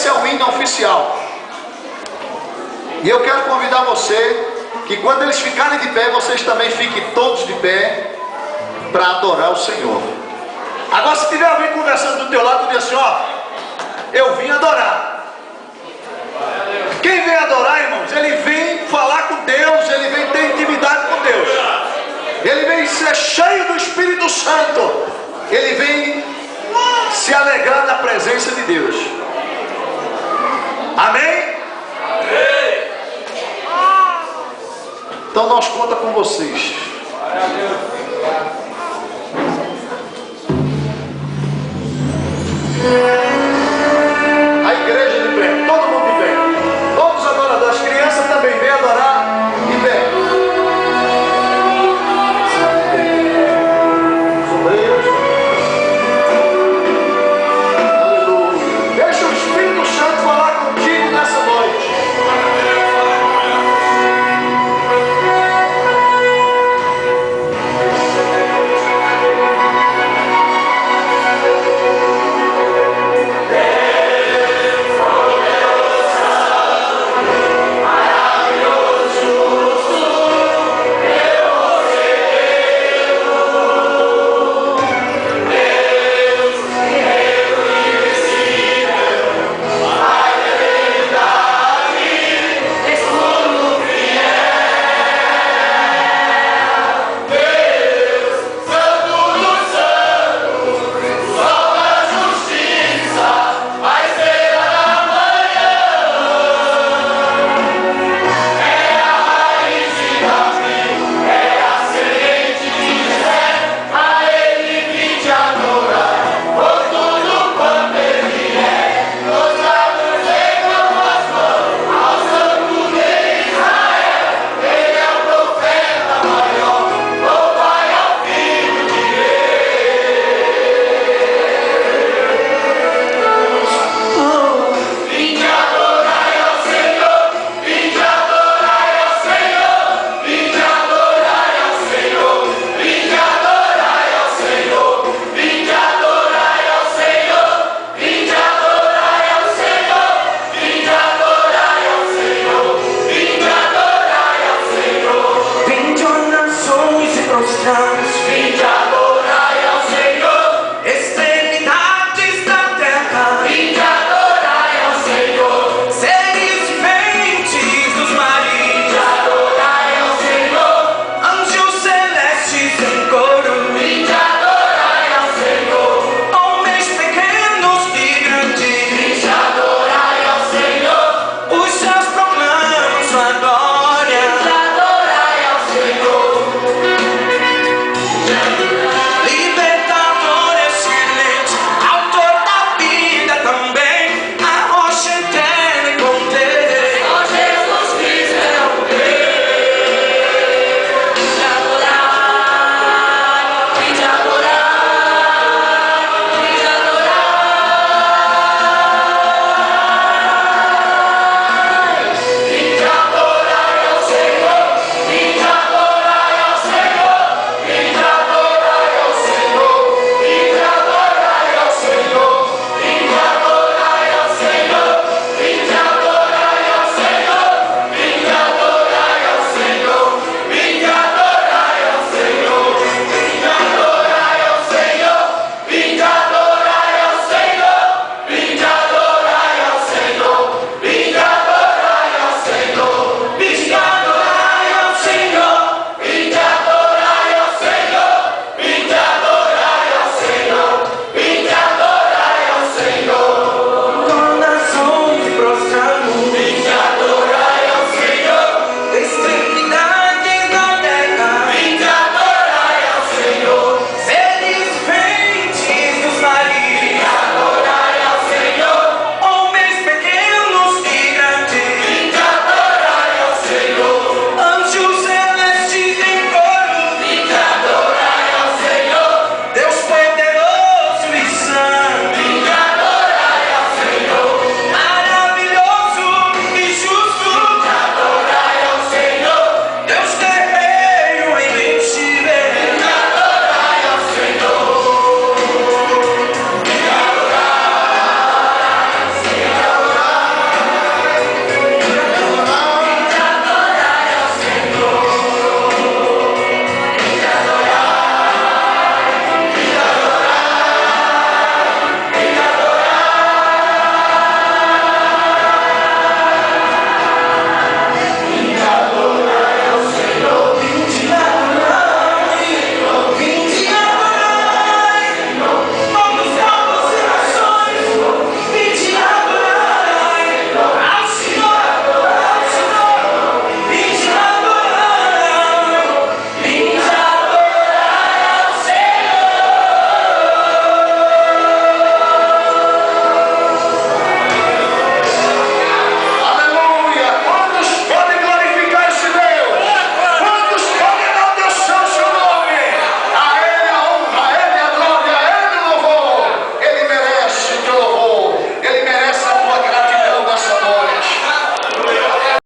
Esse é o hino oficial. E eu quero convidar você que quando eles ficarem de pé, vocês também fiquem todos de pé para adorar o Senhor. Agora, se tiver alguém conversando do teu lado, diz assim: ó, eu vim adorar. Quem vem adorar, irmãos, ele vem falar com Deus, ele vem ter intimidade com Deus, ele vem ser cheio do Espírito Santo, ele vem se alegrar na presença de Deus. Amém? Então nós contamos com vocês.